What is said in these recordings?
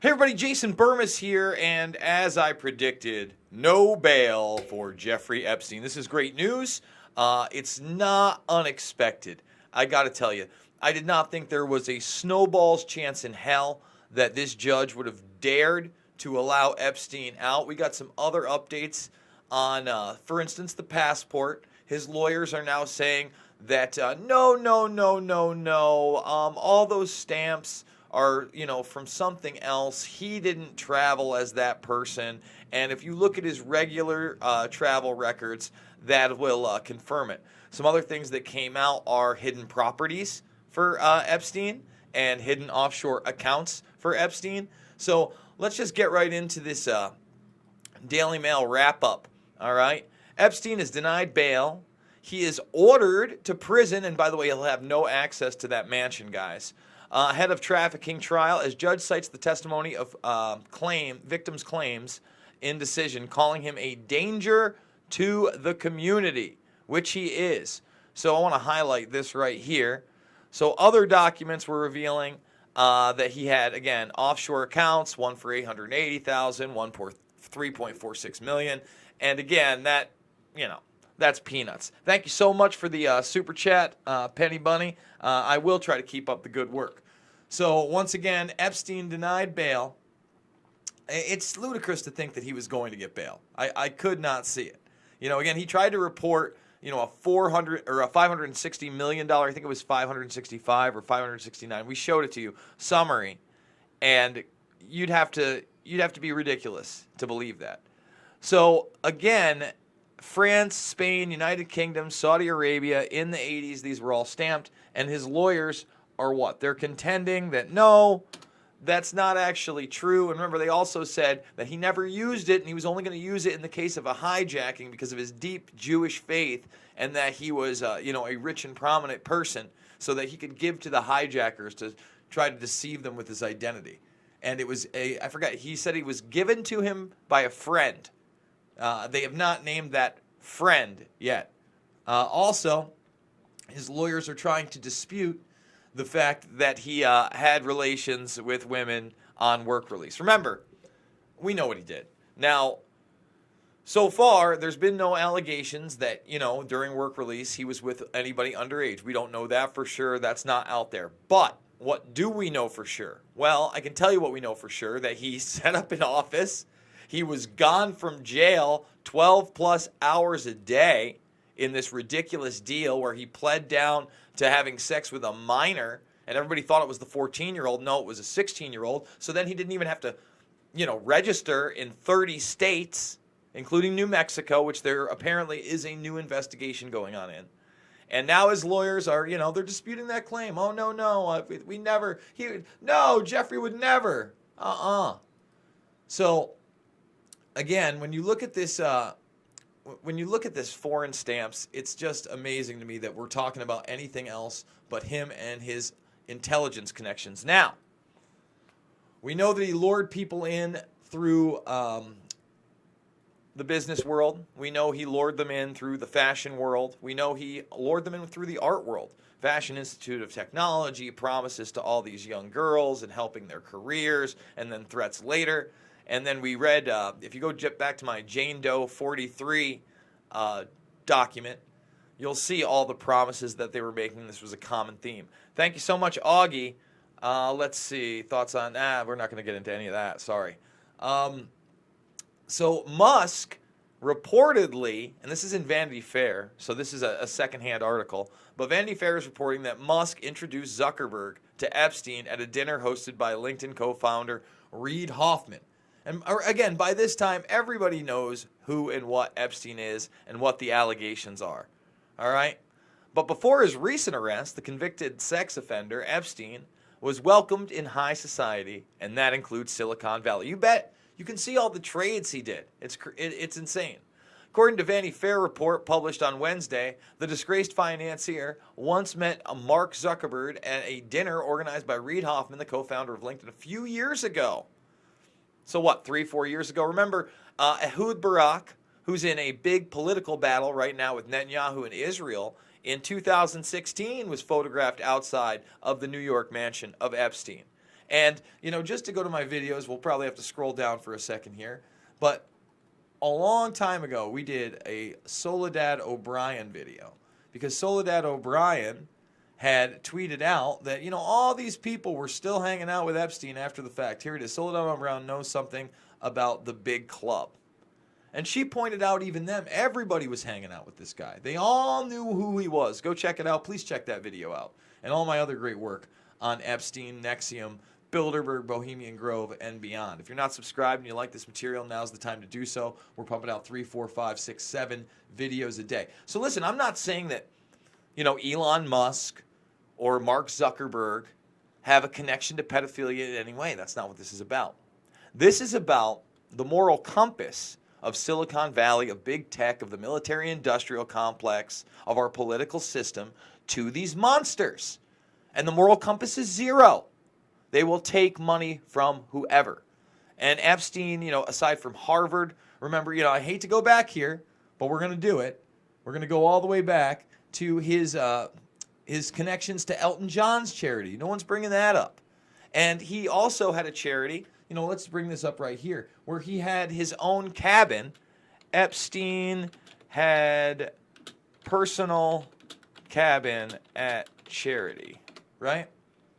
Hey everybody, Jason Burmis here, and as I predicted, no bail for Jeffrey Epstein. This is great news. It's not unexpected. I gotta tell you, I did not think there was a snowball's chance in hell that this judge would have dared to allow Epstein out. We got some other updates on, for instance, the passport. His lawyers are now saying that no, all those stamps are, from something else. He didn't travel as that person. And if you look at his regular travel records, that will confirm it. Some other things that came out are hidden properties for Epstein and hidden offshore accounts for Epstein. So let's just get right into this Daily Mail wrap-up, all right? Epstein is denied bail. He is ordered to prison, and by the way, he'll have no access to that mansion, guys. Ahead of trafficking trial, as judge cites the testimony of victims' claims in decision, calling him a danger to the community, which he is. So I want to highlight this right here. So other documents were revealing that he had, again, offshore accounts, one for $880,000, one for $3.46 million, and again, that, that's peanuts. Thank you so much for the super chat, Penny Bunny. I will try to keep up the good work. So once again, Epstein denied bail. It's ludicrous to think that he was going to get bail. I could not see it. Again, he tried to report, a $560 million, I think it was 565 or 569. We showed it to you, summary, and you'd have to be ridiculous to believe that. So again, France, Spain, United Kingdom, Saudi Arabia, in the 80s, these were all stamped, and his lawyers are what? They're contending that no, that's not actually true. And remember, they also said that he never used it, and he was only going to use it in the case of a hijacking because of his deep Jewish faith, and that he was, a rich and prominent person, so that he could give to the hijackers to try to deceive them with his identity. And it was I forgot, he said he was given to him by a friend. They have not named that friend yet. Also, his lawyers are trying to dispute the fact that he had relations with women on work release. Remember, we know what he did. Now, so far, there's been no allegations that, during work release, he was with anybody underage. We don't know that for sure. That's not out there. But what do we know for sure? Well, I can tell you what we know for sure, that he set up an office. He was gone from jail 12 plus hours a day in this ridiculous deal where he pled down to having sex with a minor, and everybody thought it was the 14-year-old. No, it was a 16-year-old. So then he didn't even have to, register in 30 states, including New Mexico, which there apparently is a new investigation going on in. And now his lawyers are, they're disputing that claim. Oh, no, Jeffrey would never. So, again, when you look at this foreign stamps, it's just amazing to me that we're talking about anything else but him and his intelligence connections. Now, we know that he lured people in through the business world. We know he lured them in through the fashion world. We know he lured them in through the art world. Fashion Institute of Technology, promises to all these young girls and helping their careers, and then threats later. And then we read, if you go back to my Jane Doe 43 document, you'll see all the promises that they were making. This was a common theme. Thank you so much, Augie. Let's see. Thoughts on, we're not going to get into any of that. Sorry. So Musk reportedly, and this is in Vanity Fair, so this is a secondhand article, but Vanity Fair is reporting that Musk introduced Zuckerberg to Epstein at a dinner hosted by LinkedIn co-founder Reid Hoffman. And again, by this time, everybody knows who and what Epstein is and what the allegations are. All right? But before his recent arrest, the convicted sex offender, Epstein, was welcomed in high society, and that includes Silicon Valley. You bet. You can see all the trades he did. It's insane. According to Vanity Fair report published on Wednesday, the disgraced financier once met Mark Zuckerberg at a dinner organized by Reid Hoffman, the co-founder of LinkedIn, a few years ago. So what, 3-4 years ago? Remember, Ehud Barak, who's in a big political battle right now with Netanyahu in Israel, in 2016 was photographed outside of the New York mansion of Epstein. And, just to go to my videos, we'll probably have to scroll down for a second here. But a long time ago, we did a Soledad O'Brien video. Because Soledad O'Brien had tweeted out that, all these people were still hanging out with Epstein after the fact. Here it is. Soledad O'Brien knows something about the big club. And she pointed out even them, everybody was hanging out with this guy. They all knew who he was. Go check it out. Please check that video out. And all my other great work on Epstein, Nexium, Bilderberg, Bohemian Grove, and beyond. If you're not subscribed and you like this material, now's the time to do so. We're pumping out 3, 4, 5, 6, 7 videos a day. So listen, I'm not saying that, Elon Musk or Mark Zuckerberg have a connection to pedophilia in any way. That's not what this is about. This is about the moral compass of Silicon Valley, of big tech, of the military-industrial complex, of our political system to these monsters. And the moral compass is zero. They will take money from whoever. And Epstein, aside from Harvard, remember, I hate to go back here, but we're going to do it. We're going to go all the way back to his connections to Elton John's charity. No one's bringing that up. And he also had a charity, let's bring this up right here, where he had his own cabin. Epstein had personal cabin at charity, right?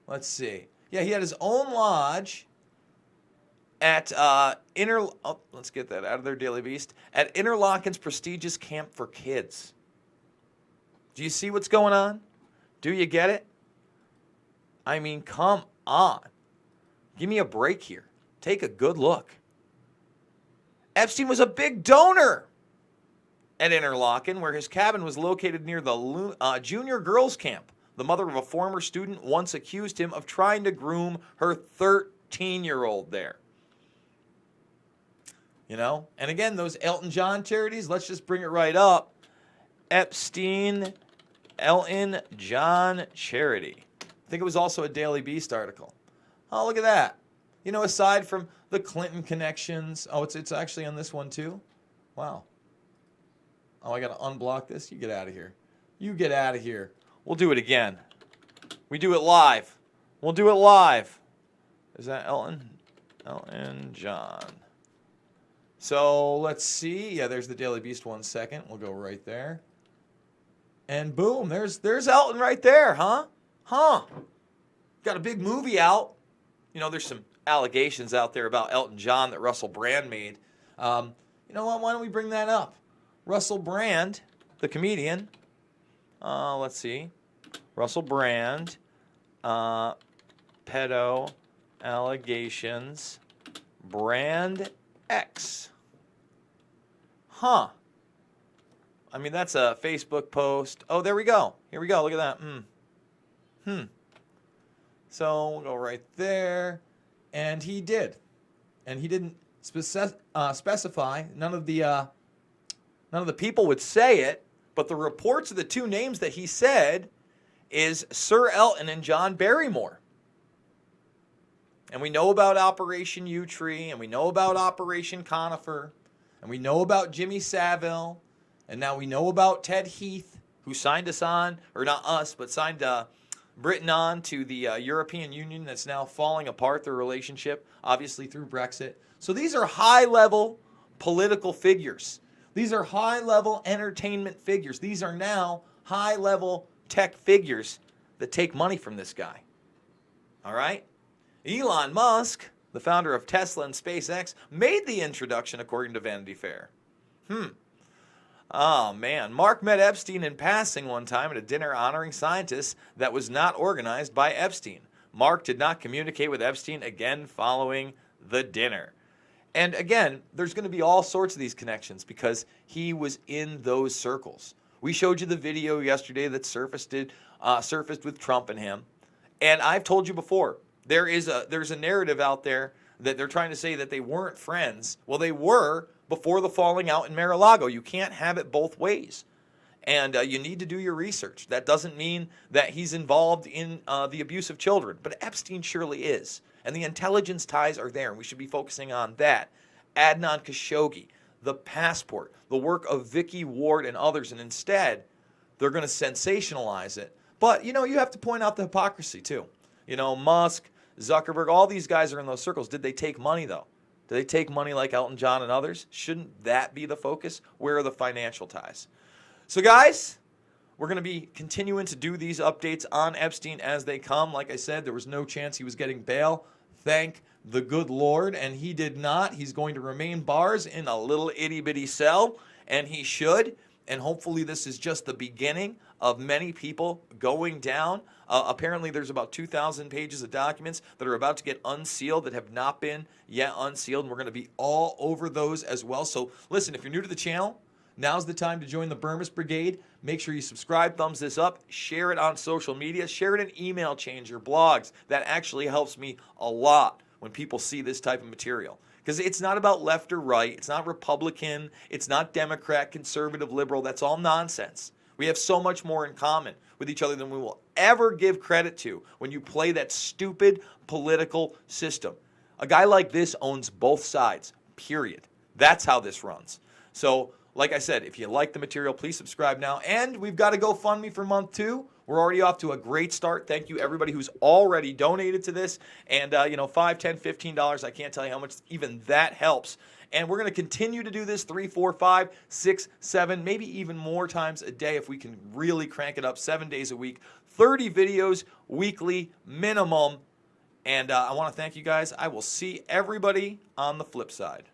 Let's see. Yeah, he had his own lodge at let's get that out of there, Daily Beast, at Interlaken's prestigious camp for kids. Do you see what's going on? Do you get it? I mean, come on. Give me a break here. Take a good look. Epstein was a big donor at Interlaken, where his cabin was located near the junior girls' camp. The mother of a former student once accused him of trying to groom her 13-year-old there. And again, those Elton John charities, let's just bring it right up. Epstein, Elton John charity. I think it was also a Daily Beast article. Oh, look at that. Aside from the Clinton connections. Oh, it's actually on this one too? Wow. Oh, I got to unblock this? You get out of here. You get out of here. We'll do it again. We do it live. We'll do it live. Is that Elton? Elton John. So let's see. Yeah, there's the Daily Beast 1 second. We'll go right there. And boom, there's Elton right there, huh? Got a big movie out. There's some allegations out there about Elton John that Russell Brand made. You know what? Why don't we bring that up? Russell Brand, the comedian. Let's see. Russell Brand, pedo allegations, Brand X. Huh. I mean, that's a Facebook post. Oh, there we go. Here we go. Look at that. So we'll go right there. And he did. And he didn't specify. None of the people would say it, but the reports of the two names that he said is Sir Elton and John Barrymore. And we know about Operation U-Tree, and we know about Operation Conifer, and we know about Jimmy Savile, and now we know about Ted Heath, who signed us on, or not us, but signed Britain on to the European Union that's now falling apart, their relationship, obviously through Brexit. So these are high-level political figures. These are high-level entertainment figures. These are now high-level tech figures that take money from this guy. All right? Elon Musk, the founder of Tesla and SpaceX, made the introduction, according to Vanity Fair. Oh, man. Mark met Epstein in passing one time at a dinner honoring scientists that was not organized by Epstein. Mark did not communicate with Epstein again following the dinner. And again, there's going to be all sorts of these connections because he was in those circles. We showed you the video yesterday that surfaced with Trump and him. And I've told you before, there's a narrative out there that they're trying to say that they weren't friends. Well, they were before the falling out in Mar-a-Lago. You can't have it both ways. And you need to do your research. That doesn't mean that he's involved in the abuse of children. But Epstein surely is. And the intelligence ties are there. And we should be focusing on that. Adnan Khashoggi, the passport, the work of Vicky Ward and others. And instead, they're going to sensationalize it. But, you have to point out the hypocrisy, too. Musk Zuckerberg, all these guys are in those circles. Did they take money, though? Do they take money like Elton John and others? Shouldn't that be the focus? Where are the financial ties? So, guys, we're going to be continuing to do these updates on Epstein as they come. Like I said, there was no chance he was getting bail. Thank the good Lord. And he did not. He's going to remain bars in a little itty-bitty cell, and he should. And hopefully this is just the beginning of many people going down. Apparently there's about 2,000 pages of documents that are about to get unsealed that have not been yet unsealed. And we're going to be all over those as well. So listen, if you're new to the channel, now's the time to join the Burmis Brigade. Make sure you subscribe, thumbs this up, share it on social media, share it in email chains, your blogs. That actually helps me a lot when people see this type of material. Because it's not about left or right. It's not Republican. It's not Democrat, conservative, liberal. That's all nonsense. We have so much more in common with each other than we will ever give credit to when you play that stupid political system. A guy like this owns both sides, period. That's how this runs. So, like I said, if you like the material, please subscribe now. And we've got a GoFundMe for month 2. We're already off to a great start. Thank you, everybody who's already donated to this. And, $5, $10, $15, I can't tell you how much even that helps. And we're going to continue to do this 3, 4, 5, 6, 7, maybe even more times a day if we can really crank it up 7 days a week. 30 videos weekly minimum. And I want to thank you guys. I will see everybody on the flip side.